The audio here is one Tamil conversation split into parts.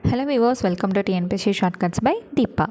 Hello viewers, welcome to TNPSC Shortcuts by Deepa.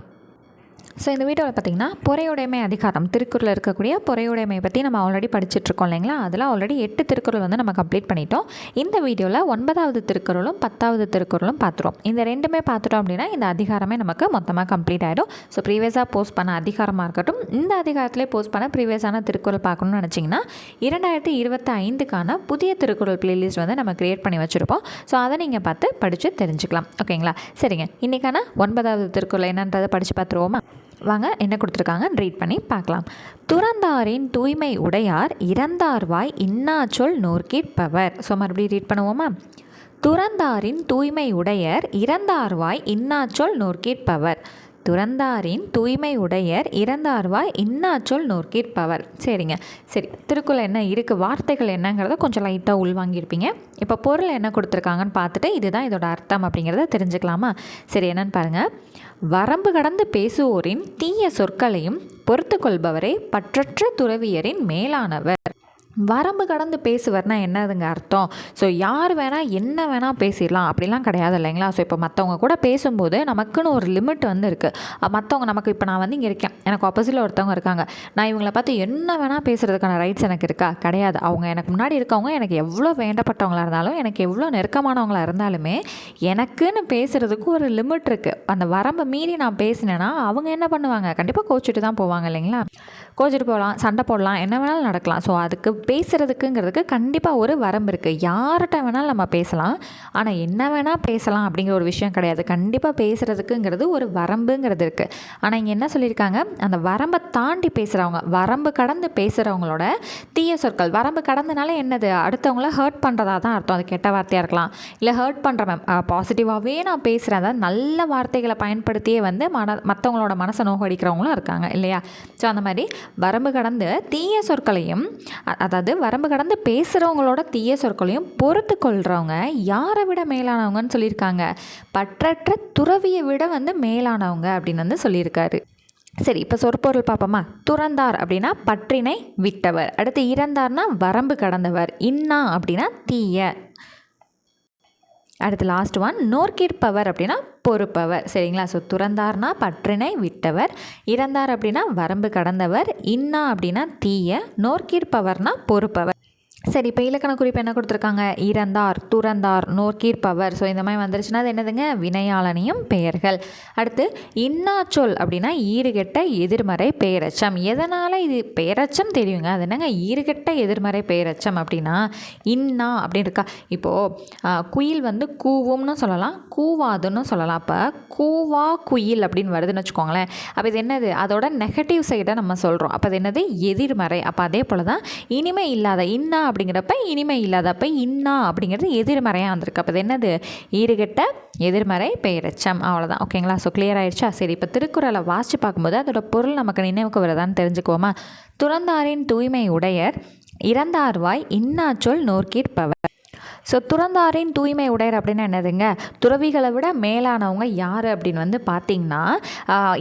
So இந்த வீடியோவில் பார்த்திங்கன்னா பொறையுடைமை அதிகாரம் திருக்குறளில் இருக்கக்கூடிய பொறையுடைமை பற்றி நம்ம ஆல்ரெடி படிச்சுட்ருக்கோம் இல்லைங்களா. அதில் ஆல்ரெடி 8 திருக்குறள் வந்து நம்ம கம்ப்ளீட் பண்ணிட்டோம். இந்த வீடியோவில் 9வது திருக்குறளும் 10வது திருக்குறளும் பார்த்துருவோம். இந்த ரெண்டுமே பார்த்துட்டோம் அப்படின்னா இந்த அதிகாரமே நமக்கு மொத்தமாக கம்ப்ளீட் ஆகிடும். ஸோ ப்ரீவியஸாக போஸ்ட் பண்ண அதிகாரமாக இருக்கட்டும், இந்த அதிகாரத்திலே போஸ்ட் பண்ண ப்ரீவியஸான திருக்குறள் பார்க்கணும்னு நினச்சிங்கன்னா 2025க்கான புதிய திருக்குறள் பிளேலிஸ்ட் வந்து நம்ம க்ரியேட் பண்ணி வச்சுருப்போம். ஸோ அதை நீங்கள் பார்த்து படித்து தெரிஞ்சுக்கலாம். ஓகேங்களா? சரிங்க, இன்றைக்கான 9வது திருக்குறள் என்னன்றதை படித்து பார்த்துருவோமா? வாங்க, என்ன கொடுத்துருக்காங்கன்னு ரீட் பண்ணி பார்க்கலாம். துறந்தாரின் தூய்மை உடையார் இறந்தார்வாய் இன்னாச்சொல் நோர்க்கிற்பவர். ஸோ மறுபடியும் ரீட் பண்ணுவோமா? துறந்தாரின் தூய்மை உடையர் இறந்தார்வாய் இன்னாச்சொல் நோர்க்கிற்பவர். துறந்தாரின் தூய்மை உடையர் இறந்தார்வாய் இன்னாச்சொல் நோர்க்கிற்பவர். சரிங்க, சரி, திருக்குறள் என்ன இருக்குது, வார்த்தைகள் என்னங்கிறத கொஞ்சம் லைட்டாக உள்வாங்கியிருப்பீங்க. இப்போ பொருள் என்ன கொடுத்துருக்காங்கன்னு பார்த்துட்டு இதுதான் இதோட அர்த்தம் அப்படிங்கிறத தெரிஞ்சுக்கலாமா? சரி, என்னன்னு பாருங்கள். வரம்பு கடந்து பேசுவோரின் தீய சொற்களையும் பொறுத்து கொள்பவரே பற்றற்ற துறவியரின் மேலானவர். வரம்பு கடந்து பேசுவர்னா என்னதுங்க அர்த்தம்? ஸோ யார் வேணால் என்ன வேணால் பேசிடலாம் அப்படிலாம் கிடையாது இல்லைங்களா. ஸோ இப்போ மற்றவங்க கூட பேசும்போது நமக்குன்னு ஒரு லிமிட் வந்து இருக்குது. மற்றவங்க நமக்கு இப்போ நான் வந்து இங்கே இருக்கேன், எனக்கு ஆப்போசிட்டில் ஒருத்தவங்க இருக்காங்க, நான் இவங்களை பார்த்து என்ன வேணால் பேசுகிறதுக்கான ரைட்ஸ் எனக்கு இருக்கா? கிடையாது. அவங்க எனக்கு முன்னாடி இருக்கவங்க எனக்கு எவ்வளோ வேண்டப்பட்டவங்களாக இருந்தாலும், எனக்கு எவ்வளோ நெருக்கமானவங்களாக இருந்தாலுமே எனக்குன்னு பேசுகிறதுக்கு ஒரு லிமிட் இருக்குது. அந்த வரம்பை மீறி நான் பேசினேன்னா அவங்க என்ன பண்ணுவாங்க? கண்டிப்பாக கோச்சிட்டு தான் போவாங்க இல்லைங்களா. கோச்சிட்டு போகலாம், சண்டை போடலாம், என்ன வேணாலும் நடக்கலாம். ஸோ அதுக்கு பேசுகிறதுக்குங்கிறதுக்கு கண்டிப்பாக ஒரு வரம்பு இருக்குது. யார்கிட்ட வேணாலும் நம்ம பேசலாம், ஆனால் என்ன வேணால் பேசலாம் அப்படிங்கிற ஒரு விஷயம் கிடையாது. கண்டிப்பாக பேசுகிறதுக்குங்கிறது ஒரு வரம்புங்கிறது இருக்குது. ஆனால் இங்கே என்ன சொல்லியிருக்காங்க, அந்த வரம்பை தாண்டி பேசுகிறவங்க, வரம்பு கடந்து பேசுகிறவங்களோட தீய சொற்கள், வரம்பு கடந்தனால என்னது, அடுத்தவங்கள ஹர்ட் பண்ணுறதா தான் அர்த்தம். அது கெட்ட வார்த்தையாக இருக்கலாம், இல்லை ஹர்ட் பண்ணுறவன் பாசிட்டிவாகவே நான் பேசுகிறேன், அதாவது நல்ல வார்த்தைகளை பயன்படுத்தியே வந்து மற்றவங்களோட மனசை நோக்கடிக்கிறவங்களும் இருக்காங்க இல்லையா. ஸோ அந்த மாதிரி வரம்பு கடந்து தீய சொற்களையும், அதாவது வரம்பு கடந்து பேசுகிறவங்களோட தீய சொற்களையும் பொறுத்து கொள்கிறவங்க யாரை விட மேலானவங்கன்னு சொல்லியிருக்காங்க? பற்றற்ற துறவியை விட வந்து மேலானவங்க அப்படின்னு வந்து சொல்லியிருக்காரு. சரி, இப்போ சொற்பொருள் பார்ப்போமா? துறந்தார் அப்படின்னா பற்றினை விட்டவர். அடுத்து இறந்தார்னா வரம்பு கடந்தவர். இன்னா அப்படின்னா தீய. அடுத்து லாஸ்ட் ஒன் நோர்க்கிற்பவர் அப்படின்னா பொறுப்பவர். சரிங்களா. ஸோ துறந்தார்னா பற்றினை விட்டவர், இறந்தார் அப்படின்னா வரம்பு கடந்தவர், இன்னா அப்படின்னா தீய, நோர்க்கிற்பவர்னா பொறுப்பவர். சரி, இப்போ இலக்கண குறிப்பு என்ன கொடுத்துருக்காங்க? இறந்தார், துறந்தார், நோர்க்கிற்பவர். ஸோ இந்த மாதிரி வந்துருச்சுன்னா அது என்னதுங்க? வினையாளனியும் பெயர்கள். அடுத்து இன்னாச்சொல் அப்படின்னா ஈறுகெட்ட எதிர்மறை பெயரச்சம். எதனால் இது பெயரச்சம் தெரியுங்க, அது என்னங்க ஈறுகெட்ட எதிர்மறை பெயரச்சம் அப்படின்னா இன்னா அப்படின்னு இருக்கா. இப்போது குயில் வந்து கூவும்னு சொல்லலாம், கூவாதுன்னு சொல்லலாம். அப்போ கூவா குயில் அப்படின்னு வருதுன்னு வச்சுக்கோங்களேன். அப்போ இது என்னது? அதோட நெகட்டிவ் சைடை நம்ம சொல்கிறோம். அப்போ அது என்னது? எதிர்மறை. அப்போ அதே போல் தான் இனிமை இல்லாத இன்னா அப்படிங்கிறப்ப இனிமை இல்லாதப்ப இன்னா அப்படிங்கிறது எதிர்மறையாக வந்திருக்கு. அப்போ அது என்னது? ஈறுகெட்ட எதிர்மறை பெயரச்சம். அவ்வளோதான். ஓகேங்களா. ஸோ கிளியர் ஆயிடுச்சா? சரி, இப்போ திருக்குறளை வாசித்து பார்க்கும்போது அதோட பொருள் நமக்கு நினைவுக்கு வருதான்னு தெரிஞ்சுக்குவோமா? துறந்தாரின் தூய்மை உடையர் இறந்தார்வாய் இன்னாச்சொல் நோர்க்கிற்பவர். ஸோ துறந்தாரின் தூய்மை உடையர் அப்படின்னா என்னதுங்க? துறவிகளை விட மேலானவங்க யார் அப்படின்னு வந்து பார்த்திங்கன்னா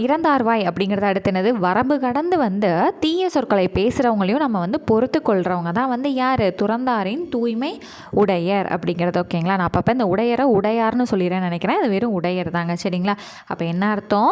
இறந்தார்வாய் அப்படிங்கிறத அடுத்து என்னது? வரம்பு கடந்து வந்து தீய சொற்களை பேசுகிறவங்களையும் நம்ம வந்து பொறுத்து கொள்கிறவங்க தான் வந்து யார்? துறந்தாரின் தூய்மை உடையர் அப்படிங்கிறது. ஓகேங்களா. நான் அப்பப்போ இந்த உடையரை உடையார்னு சொல்லிடுறேன்னு நினைக்கிறேன், அது வெறும் உடையர் தாங்க. சரிங்களா. அப்போ என்ன அர்த்தம்?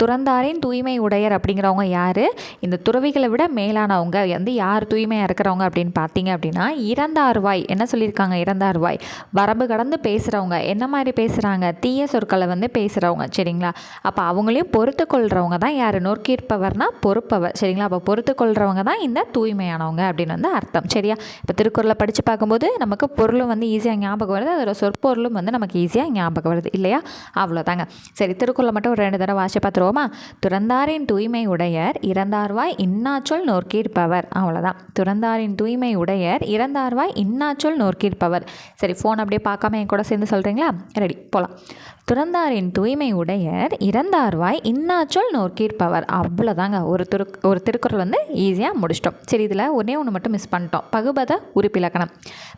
துறந்தாரின் தூய்மை உடையர் அப்படிங்கிறவங்க யார்? இந்த துறவிகளை விட மேலானவங்க வந்து யார் தூய்மையாக இருக்கிறவங்க அப்படின்னு பார்த்தீங்க அப்படின்னா இறந்தார்வாய். என்ன சொல்லியிருக்காங்க? இறந்தார்வாய். வரம்பு கடந்து பேசுகிறவங்க. என்ன மாதிரி பேசுகிறாங்க? தீய சொற்களை வந்து பேசுகிறவங்க. சரிங்களா. அப்போ அவங்களையும் பொறுத்து கொள்கிறவங்க தான் யார்? நோர்க்கிற்பவர்னா பொறுப்பவர். சரிங்களா. அப்போ பொறுத்து கொள்கிறவங்க தான் இந்த தூய்மையானவங்க அப்படின்னு வந்து அர்த்தம். சரியா. இப்போ திருக்குறளை படித்து பார்க்கும்போது நமக்கு பொருளும் வந்து ஈஸியாக ஞாபகம் வருது, அதோட சொற்பொருளும் வந்து நமக்கு ஈஸியாக ஞாபகம் வருது இல்லையா. அவ்வளோதாங்க. சரி, திருக்குறளை மட்டும் ஒரு 2 தடவை வாசி பார்த்துருவோமா? துறந்தாரின் தூய்மை உடையர் இறந்தார்வாய் இன்னாச்சொல் நோர்க்கிற்பவர். அவ்வளோதான். துறந்தாரின் தூய்மை உடையர் இறந்தார்வாய் இன்னாச்சொல் நோர்க்கிற்பவர். சரி, ஃபோன் அப்படியே பார்க்காம என் கூட சேர்ந்து சொல்கிறீங்களா? ரெடி, போகலாம். துறந்தாரின் தூய்மை உடையர் இறந்தார்வாய் இன்னாச்சொல் நோர்க்கிற்பவர். அவ்வளோதாங்க. ஒரு திருக்குறள் வந்து ஈஸியாக முடிச்சிட்டோம். சரி, இதில் ஒன்று மட்டும் மிஸ் பண்ணிட்டோம். பகுபத உறுப்பிலக்கணம்.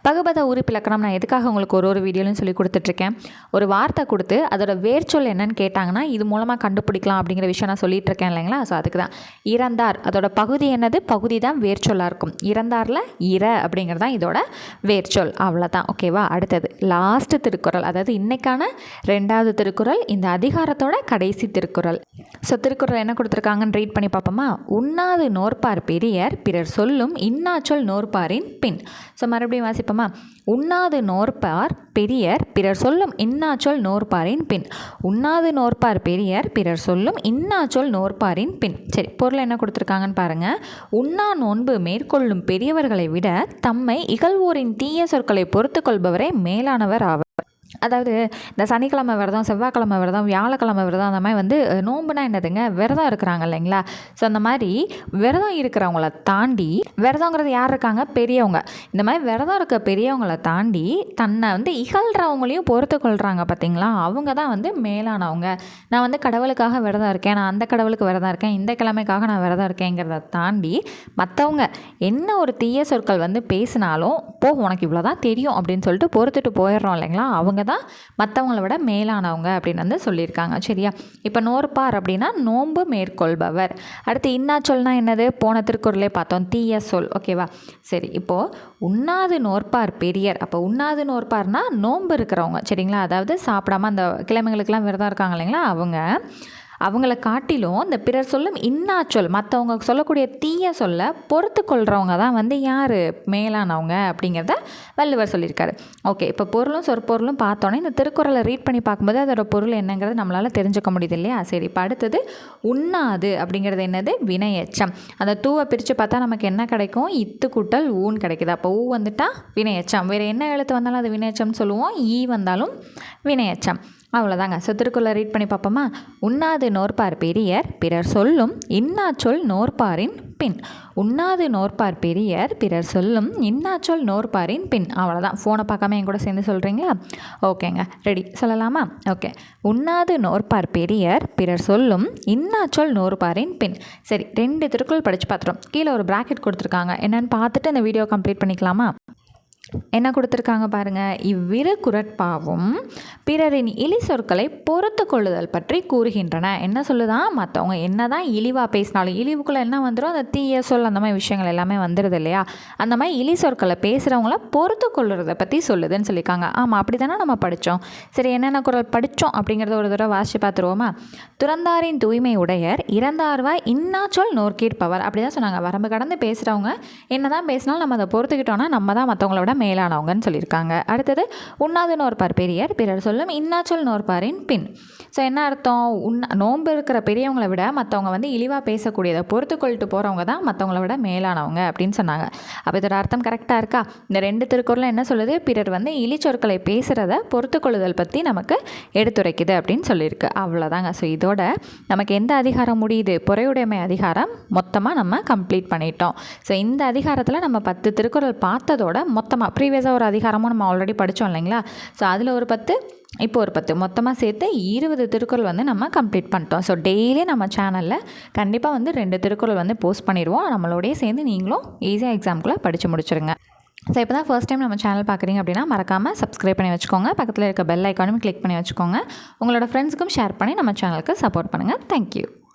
பகுபத உறுப்பிலக்கணம் நான் எதுக்காக உங்களுக்கு ஒரு வீடியோலையும் சொல்லி கொடுத்துட்ருக்கேன். ஒரு வார்த்தை கொடுத்து அதோட வேர்ச்சொல் என்னன்னு கேட்டாங்கன்னா இது மூலமாக கண்டுபிடிக்கலாம் அப்படிங்கிற விஷயம் நான் சொல்லிட்டு இருக்கேன் இல்லைங்களா. ஸோ அதுக்கு தான். இறந்தார் அதோட பகுதி என்னது? பகுதி தான் வேர்ச்சொல்லாக இருக்கும். இறந்தாரில் இற அப்படிங்கிறது தான் இதோட வேர்ச்சொல். அவ்வளோதான். ஓகேவா. அடுத்தது லாஸ்ட்டு திருக்குறள், அதாவது இன்றைக்கான 2 2வது திருக்குறள் இந்த அதிகாரத்தோட கடைசி திருக்குறள். ஸோ திருக்குறள் என்ன கொடுத்துருக்காங்கன்னு ரீட் பண்ணி பார்ப்போமா. உண்ணாது நோற்பார் பெரியர் பிறர் சொல்லும் இன்னாச்சொல் நோற்பாரின் பின். ஸோ மறுபடியும் வாசிப்போமா. உண்ணாது நோற்பார் பெரியர் பிறர் சொல்லும் இன்னாச்சொல் நோற்பாரின் பின். உண்ணாது நோற்பார் பெரியர் பிறர் சொல்லும் இன்னாச்சொல் நோற்பாரின் பின். சரி, பொருள் என்ன கொடுத்துருக்காங்கன்னு பாருங்கள். உண்ணா நோன்பு மேற்கொள்ளும் பெரியவர்களை விட தம்மை இகழ்வோரின் தீய சொற்களை பொறுத்து கொள்பவரே மேலானவர் ஆவர். அதாவது இந்த சனிக்கிழமை விரதம், செவ்வாய்க்கிழமை விரதம், வியாழக்கிழமை விரதம், அந்த மாதிரி வந்து நோன்புனா என்னதுங்க, விரதம் இருக்கிறாங்க இல்லைங்களா. ஸோ அந்த மாதிரி விரதம் இருக்கிறவங்கள தாண்டி, விரதங்கிறது யார் இருக்காங்க, பெரியவங்க. இந்த மாதிரி விரதம் இருக்க பெரியவங்களை தாண்டி தன்னை வந்து இகழ்கிறவங்களையும் பொறுத்து கொள்கிறாங்க பார்த்தீங்களா, அவங்க தான் வந்து மேலானவங்க. நான் வந்து கடவுளுக்காக விரதம் இருக்கேன், நான் அந்த கடவுளுக்கு விரதம் இருக்கேன், இந்த கிழமைக்காக நான் விரதம் இருக்கேங்கிறத தாண்டி மற்றவங்க என்ன ஒரு தீய சொற்கள் வந்து பேசினாலும் போ உனக்கு இவ்வளோ தான் தெரியும் அப்படின்னு சொல்லிட்டு பொறுத்துட்டு போயிடுறோம் இல்லைங்களா, அவங்க தான் மற்றவங்கள விட மேலானவங்க அப்படின்னு வந்து சொல்லியிருக்காங்க. சரியா. இப்போ நோற்பார் அப்படின்னா நோன்பு மேற்கொள்பவர். அடுத்து இன்னாச்சொல்னா என்னது, போன திருக்குறளே பார்த்தோம், தீய சொல். ஓகேவா. சரி, இப்போது உண்ணாது நோற்பார் பெரியர். அப்போ உண்ணாது நோற்பார்னா நோன்பு இருக்கிறவங்க. சரிங்களா. அதாவது சாப்பிடாம அந்த கிழமைகளுக்கெல்லாம் விரதம் இருக்காங்க இல்லைங்களா, அவங்கள காட்டிலும் இந்த பிறர் சொல்லும் இன்னாச்சொல், மற்றவங்க சொல்லக்கூடிய தீய சொல்ல பொறுத்து கொள்கிறவங்க தான் வந்து யார், மேலானவங்க அப்படிங்கிறத வள்ளுவர் சொல்லியிருக்காரு. ஓகே, இப்போ பொருளும் சொற்பொருளும் பார்த்தோன்னே இந்த திருக்குறளை ரீட் பண்ணி பார்க்கும்போது அதோட பொருள் என்னங்கிறது நம்மளால் தெரிஞ்சுக்க முடியுது இல்லையா. சரி, இப்போ அடுத்தது உண்ணாது அப்படிங்கிறது என்னது, வினையெச்சம். அந்த தூவை பிரித்து பார்த்தா நமக்கு என்ன கிடைக்கும், இத்து கூட்டல் ஊன் கிடைக்குது. அப்போ ஊ வந்துட்டா வினையெச்சம். வேறு என்ன எழுத்து வந்தாலும் அது வினையெச்சம்னு சொல்லுவோம், ஈ வந்தாலும் வினையெச்சம். அவ்வளோதாங்க. ஸோ திருக்குறளை ரீட் பண்ணி பார்ப்போமா. உண்ணாது நோற்பார் பெரியர் பிறர் சொல்லும் இன்னாச்சொல் நோற்பாரின் பின். உண்ணாது நோற்பார் பெரியர் பிறர் சொல்லும் இன்னாச்சொல் நோற்பாரின் பின். அவ்வளோதான். ஃபோனை பார்க்காம என் கூட சேர்ந்து சொல்கிறீங்களா. ஓகேங்க, ரெடி, சொல்லலாமா. ஓகே. உண்ணாது நோற்பார் பெரியர் பிறர் சொல்லும் இன்னாச்சொல் நோற்பாரின் பின். சரி, 2 திருக்குறள் படித்து பார்த்துட்டோம். கீழே ஒரு ப்ராக்கெட் கொடுத்துருக்காங்க, என்னென்னு பார்த்துட்டு இந்த வீடியோ கம்ப்ளீட் பண்ணிக்கலாமா. என்ன கொடுத்துருக்காங்க பாருங்கள். இவ்விரு குறட்பாவும் பிறரின் இழி சொற்களை பொறுத்து கொள்ளுதல் பற்றி கூறுகின்றன. என்ன சொல்லுதான், மற்றவங்க என்ன தான் இழிவாக பேசினாலும் இழிவுக்குள்ளே என்ன வந்துடும், அந்த தீய சொல் அந்த மாதிரி விஷயங்கள் எல்லாமே வந்துடுது இல்லையா. அந்த மாதிரி இழி சொற்களை பேசுகிறவங்கள பொறுத்து கொள்ளுறதை பற்றி சொல்லுதுன்னு சொல்லியிருக்காங்க. ஆமாம், அப்படி தானே நம்ம படித்தோம். சரி, என்னென்ன குறள் படித்தோம் அப்படிங்கிறத ஒரு தடவை வாசித்து பார்த்துருவோமா. துறந்தாரின் தூய்மை உடையர் இறந்தார்வாய் இன்னாச்சொல் நோர்க்கீர்ப்பவர். அப்படி தான் சொன்னாங்க. வரம்பு கடந்து பேசுகிறவங்க என்ன தான் பேசினாலும் நம்ம அதை பொறுத்துக்கிட்டோன்னா நம்ம தான் மற்றவங்களோட மேலானவங்கன்னு சொல்லியிருக்காங்க. அடுத்தது உண்ணாது நோற்பார் பெரியர் பிறர் சொல்லும் இன்னாச்சொல் நோற்பாரின் பின். ஸோ என்ன அர்த்தம், நோன்பு இருக்கிற பெரியவங்களை விட மற்றவங்க வந்து இழிவாக பேசக்கூடியதை பொறுத்து கொள்ளிட்டு போகிறவங்க தான் மற்றவங்கள விட மேலானவங்க அப்படின்னு சொன்னாங்க. அப்போ இதோட அர்த்தம் கரெக்டாக இருக்கா. இந்த 2 திருக்குறளும் என்ன சொல்லுது, பிறர் வந்து இழிச்சொற்களை பேசுகிறத பொறுத்து கொள்ளுதல் பற்றி நமக்கு எடுத்துரைக்குது அப்படின்னு சொல்லியிருக்கு. அவ்வளோதாங்க. ஸோ இதோட நமக்கு எந்த அதிகாரம் முடியுது, பொறையுடைமை அதிகாரம் மொத்தமாக நம்ம கம்ப்ளீட் பண்ணிட்டோம். ஸோ இந்த அதிகாரத்தில் நம்ம 10 திருக்குறள் பார்த்ததோட மொத்தமாக ப்ரீவியஸாக ஒரு அதிகாரமும் நம்ம ஆல்ரெடி படித்தோம் இல்லைங்களா. ஸோ அதில் ஒரு 10, இப்போ ஒரு 10, மொத்தமாக சேர்த்து 20 திருக்குறள் வந்து நம்ம கம்ப்ளீட் பண்ணிட்டோம். ஸோ டெய்லி நம்ம சேனலில் கண்டிப்பாக வந்து 2 திருக்குறள் வந்து போஸ்ட் பண்ணிடுவோம். நம்மளோடய சேர்ந்து நீங்களும் ஈஸியாக எக்ஸாமுக்குள்ளே படித்து முடிச்சுருங்க. ஸோ இப்போ தான் ஃபர்ஸ்ட் டைம் நம்ம சேனல் பார்க்குறீங்க அப்படின்னா மறக்காமல் சப்ஸ்கிரைப் பண்ணி வச்சுக்கோங்க. பக்கத்தில் இருக்க பெல் ஐக்கானும் கிளிக் பண்ணி வச்சுக்கோங்க. உங்களோட ஃப்ரெண்ட்ஸுக்கும் ஷேர் பண்ணி நம்ம சேனலுக்கு சப்போர்ட் பண்ணுங்கள். தேங்க்யூ.